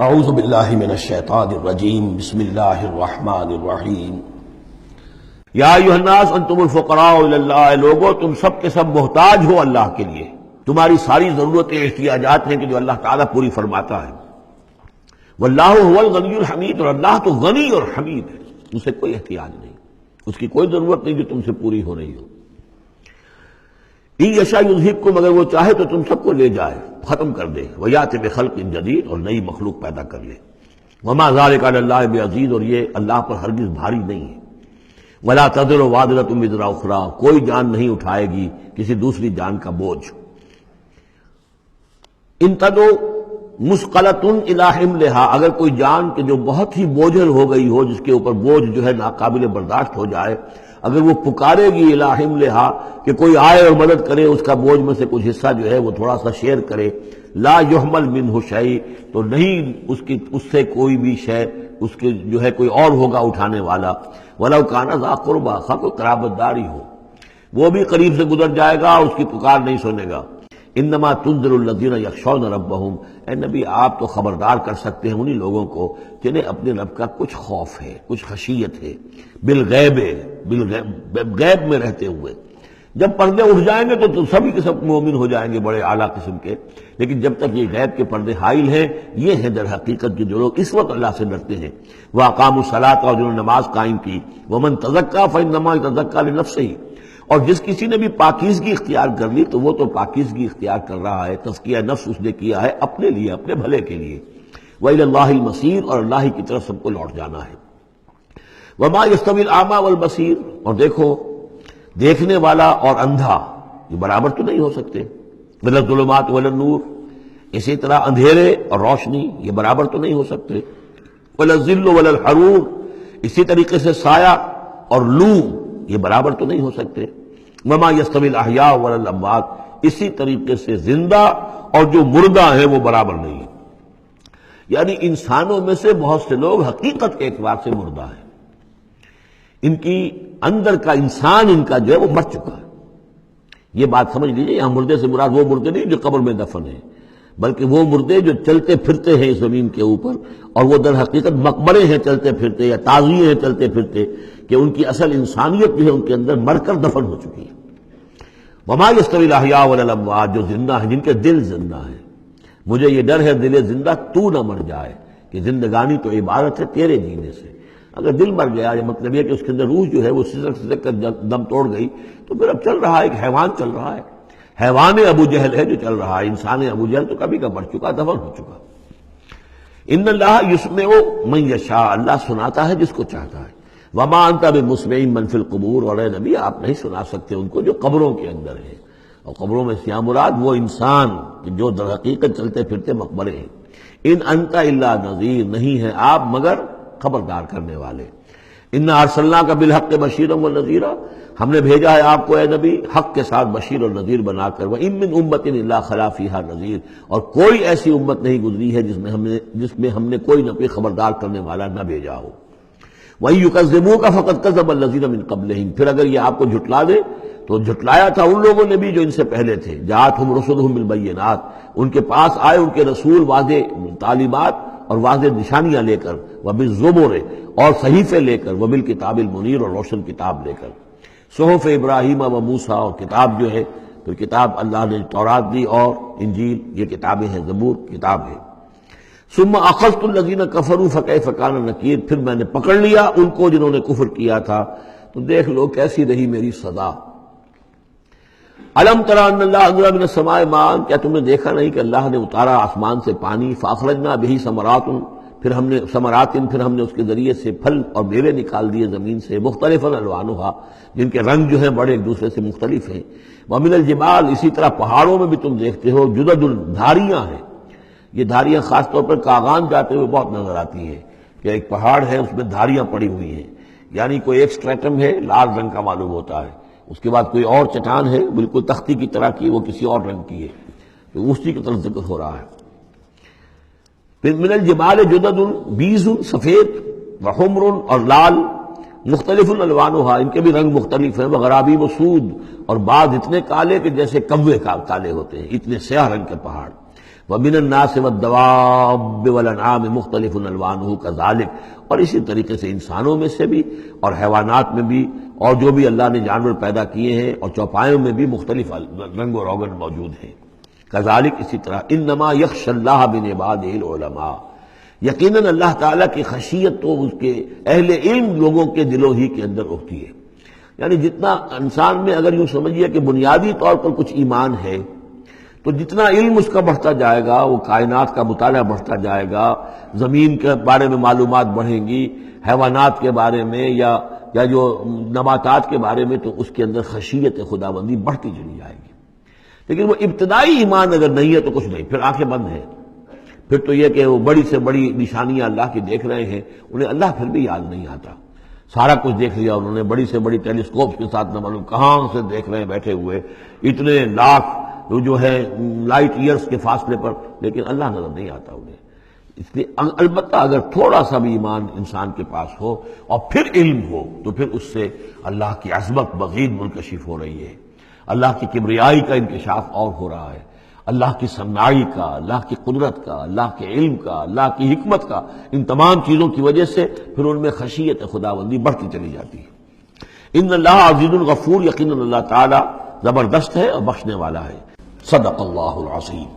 اعوذ باللہ من الشیطان الرجیم بسم اللہ الرحمن الرحیم یا ایھا الناس انتم الفقراء الی اللہ، لوگو تم سب کے سب محتاج ہو اللہ کے لیے، تمہاری ساری ضرورتیں احتیاجات ہیں کہ جو اللہ تعالیٰ پوری فرماتا ہے۔ واللہ هو الغنی الحمید، اور اللہ تو غنی اور حمید ہے، اس سے کوئی احتیاج نہیں، اس کی کوئی ضرورت نہیں جو تم سے پوری ہو رہی ہو۔ ان یشاء یذہبکم، اگر وہ چاہے تو تم سب کو لے جائے، ختم کر دے، ویأتی بخلق جدید، اور نئی مخلوق پیدا کر لے۔ وما ذلک علی اللہ بعزیز، اور یہ اللہ پر ہرگز بھاری نہیں ہے۔ ولا تزر وازرۃ وزر اخری، کوئی جان نہیں اٹھائے گی کسی دوسری جان کا بوجھ۔ ان تدعو مثقلۃ الی حملھا، اگر کوئی جان کہ جو بہت ہی بوجھل ہو گئی ہو، جس کے اوپر بوجھ جو ہے ناقابل برداشت ہو جائے، اگر وہ پکارے گی الی حملھا کہ کوئی آئے اور مدد کرے، اس کا بوجھ میں سے کچھ حصہ جو ہے وہ تھوڑا سا شیئر کرے، لا یحمل منہ شیء، تو نہیں اس سے کوئی بھی شے، اس کے جو ہے کوئی اور ہوگا اٹھانے والا۔ ولو کان ذا قربی، خواہ کوئی قرابت داری ہو، وہ بھی قریب سے گزر جائے گا، اس کی پکار نہیں سنے گا۔ انما تنذر الذین یخشون ربہم، اے نبی آپ تو خبردار کر سکتے ہیں انہی لوگوں کو جنہیں اپنے رب کا کچھ خوف ہے، کچھ خشیت ہے، بالغیب، غیب میں رہتے ہوئے۔ جب پردے اٹھ جائیں گے تو سبھی کے سب مومن ہو جائیں گے، بڑے اعلیٰ قسم کے، لیکن جب تک یہ غیب کے پردے حائل ہیں، یہ ہیں در حقیقت جو لوگ اس وقت اللہ سے ڈرتے ہیں۔ وَأَقَامُوا الصَّلَاةَ، اور جنہوں نے نماز قائم کی، وَمَن تَزَكَّىٰ فَإِنَّمَا يَتَزَكَّىٰ لِنَفْسِهِ، اور جس کسی نے بھی پاکیزگی اختیار کر لی تو وہ تو پاکیزگی اختیار کر رہا ہے، تزکیہ نفس اس نے کیا ہے اپنے لیے، اپنے بھلے کے لیے۔ وَإِلَى اللَّهِ الْمَصِيرُ، اور اللہ ہی کی طرف سب کو لوٹ جانا ہے۔ وَمَا يَسْتَوِي الْأَعْمَىٰ وَالْبَصِيرُ، اور دیکھو دیکھنے والا اور اندھا یہ برابر تو نہیں ہو سکتے۔ وَلَا الظُّلُمَاتُ وَلَا النُّورُ، اسی طرح اندھیرے اور روشنی یہ برابر تو نہیں ہو سکتے۔ وَلَا الظِّلُّ وَلَا الْحَرُورُ، اسی طریقے سے سایہ اور لو یہ برابر تو نہیں ہو سکتے۔ وَمَا يَسْتَوِي الْأَحْيَاءُ وَلَا الْأَمْوَاتُ، اسی طریقے سے زندہ اور جو مردہ ہیں وہ برابر نہیں ہیں۔ یعنی انسانوں میں سے بہت سے لوگ حقیقت کے اعتبار سے مردہ ہیں، ان کی اندر کا انسان ان کا جو ہے وہ مر چکا ہے۔ یہ بات سمجھ لیجیے، یہاں مردے سے مراد وہ مردے نہیں جو قبر میں دفن ہیں، بلکہ وہ مردے جو چلتے پھرتے ہیں اس زمین کے اوپر، اور وہ در حقیقت مقبرے ہیں چلتے پھرتے، یا تعزیے ہیں چلتے پھرتے، کہ ان کی اصل انسانیت جو ہے ان کے اندر مر کر دفن ہو چکی ہے۔ وما یستوی الاحیاء ولا الاموات، جو زندہ ہیں، جن کے دل زندہ ہیں۔ مجھے یہ ڈر ہے دل زندہ تو نہ مر جائے، کہ زندگانی تو عبارت ہے تیرے جینے سے۔ اگر دل مر گیا، یہ مطلب یہ کہ اس کے اندر روح جو ہے وہ سسک کر دم توڑ گئی، تو پھر اب چل رہا ہے، ایک حیوان چل رہا ہے، حیوان ابو جہل ہے جو چل رہا ہے، انسان ابو جہل تو کبھی کا مر چکا، دفن ہو چکا۔ ان اللہ یسمع من یشاء، اللہ سناتا ہے جس کو چاہتا ہے۔ وما انت بمسمع من فی القبور، اور اے نبی آپ نہیں سنا سکتے ان کو جو قبروں کے اندر ہیں، اور قبروں میں سے مراد وہ انسان جو در حقیقت چلتے پھرتے مقبرے ہیں۔ ان انت الا نذیر، نہیں ہے آپ مگر خبردار کرنے والے۔ انا ارسلناک بالحق بشیرا ونذیرا، ہم نے بھیجا ہے آپ کو اے نبی حق کے ساتھ بشیر اور نذیر بنا کر۔ وان من امۃ الا خلا فیہا نذیر، اور کوئی ایسی امت نہیں گزری ہے جس میں ہم نے کوئی نہ کوئی خبردار کرنے والا نہ بھیجا ہو۔ وَإِن يُكَذِّبُوكَ فَقَدْ كَذَّبَ الَّذِينَ مِن قَبْلِهِمْ، پھر اگر یہ آپ کو جھٹلا دے تو جھٹلایا تھا ان لوگوں نے بھی جو ان سے پہلے تھے۔ جاءتہم رسلہم بالبینات، ان کے پاس آئے ان کے رسول واضح تعلیمات اور واضح نشانیاں لے کر، وبالزبر، اور صحیفے لے کر، وبالکتاب المنیر، اور روشن کتاب لے کر۔ صحف ابراہیم و موسیٰ، اور کتاب جو ہے پھر کتاب اللہ نے تورات دی اور انجیل، یہ کتابیں ہیں، زبور کتاب ہے۔ ثم اخذت الذین کفروا فکیف کان نکیر، پھر میں نے پکڑ لیا ان کو جنہوں نے کفر کیا تھا، تو دیکھ لو کیسی رہی میری سزا۔ الم تری ان اللہ انزل من السماء ماء، کیا تم نے دیکھا نہیں کہ اللہ نے اتارا آسمان سے پانی، فاخرجنا به ثمرات، پھر ہم نے اس کے ذریعے سے پھل اور میوے نکال دیے زمین سے، مختلفا الوانها، جن کے رنگ جو ہیں بڑے ایک دوسرے سے مختلف ہیں۔ ومن الجبال، اسی طرح پہاڑوں میں بھی تم دیکھتے ہو، جدد، دھاریاں ہیں۔ یہ دھاریاں خاص طور پر کاغان جاتے ہوئے بہت نظر آتی ہیں، کہ ایک پہاڑ ہے اس میں دھاریاں پڑی ہوئی ہیں، یعنی کوئی ایک سٹریٹم ہے لال رنگ کا معلوم ہوتا ہے، اس کے بعد کوئی اور چٹان ہے بالکل تختی کی طرح کی، وہ کسی اور رنگ کی ہے، تو اسی کی طرف ذکر ہو رہا ہے۔ پھر من الجبال جدد، بیض، سفید، وحمر، اور لال، مختلف الوانها، ان کے بھی رنگ مختلف ہیں، وغرابیب سود، اور بعض اتنے کالے کہ جیسے کوے کالے ہوتے ہیں، اتنے سیاہ رنگ کے پہاڑ۔ وَمِنَ النَّاسِ وَالدَّوَابِّ وَالْأَنْعَامِ مُخْتَلِفٌ أَلْوَانُهُ كَذَلِكَ، اور اسی طریقے سے انسانوں میں سے بھی اور حیوانات میں بھی، اور جو بھی اللہ نے جانور پیدا کیے ہیں اور چوپایوں میں بھی مختلف رنگ و روغن موجود ہیں۔ کذالک، اسی طرح، انما یخشی اللہ من عبادہ العلماء، یقیناً اللہ تعالیٰ کی خشیت تو اس کے اہل علم لوگوں کے دلوں ہی کے اندر ہوتی ہے۔ یعنی جتنا انسان میں اگر یوں سمجھیے کہ بنیادی طور پر کچھ ایمان ہے، تو جتنا علم اس کا بڑھتا جائے گا، وہ کائنات کا مطالعہ بڑھتا جائے گا، زمین کے بارے میں معلومات بڑھیں گی، حیوانات کے بارے میں یا جو نباتات کے بارے میں، تو اس کے اندر خشیت خداوندی بڑھتی چلی جائے گی۔ لیکن وہ ابتدائی ایمان اگر نہیں ہے تو کچھ نہیں، پھر آنکھیں بند ہیں، پھر تو یہ کہ وہ بڑی سے بڑی نشانیاں اللہ کی دیکھ رہے ہیں، انہیں اللہ پھر بھی یاد نہیں آتا۔ سارا کچھ دیکھ لیا انہوں نے، بڑی سے بڑی ٹیلیسکوپ کے ساتھ نہ معلوم کہاں سے دیکھ رہے ہیں بیٹھے ہوئے، اتنے لاکھ جو ہے لائٹ ایئرز کے فاصلے پر، لیکن اللہ نظر نہیں آتا انہیں۔ اس لیے البتہ اگر تھوڑا سا بھی ایمان انسان کے پاس ہو اور پھر علم ہو، تو پھر اس سے اللہ کی عظمت مزید منکشف ہو رہی ہے، اللہ کی کبریائی کا انکشاف اور ہو رہا ہے، اللہ کی صناعی کا، اللہ کی قدرت کا، اللہ کے علم کا، اللہ کی حکمت کا، ان تمام چیزوں کی وجہ سے پھر ان میں خشیت خداوندی بڑھتی چلی جاتی ہے۔ ان اللہ عزیز الغفور، یقیناً اللہ تعالی زبردست ہے اور بخشنے والا ہے۔ صدق اللہ العظیم۔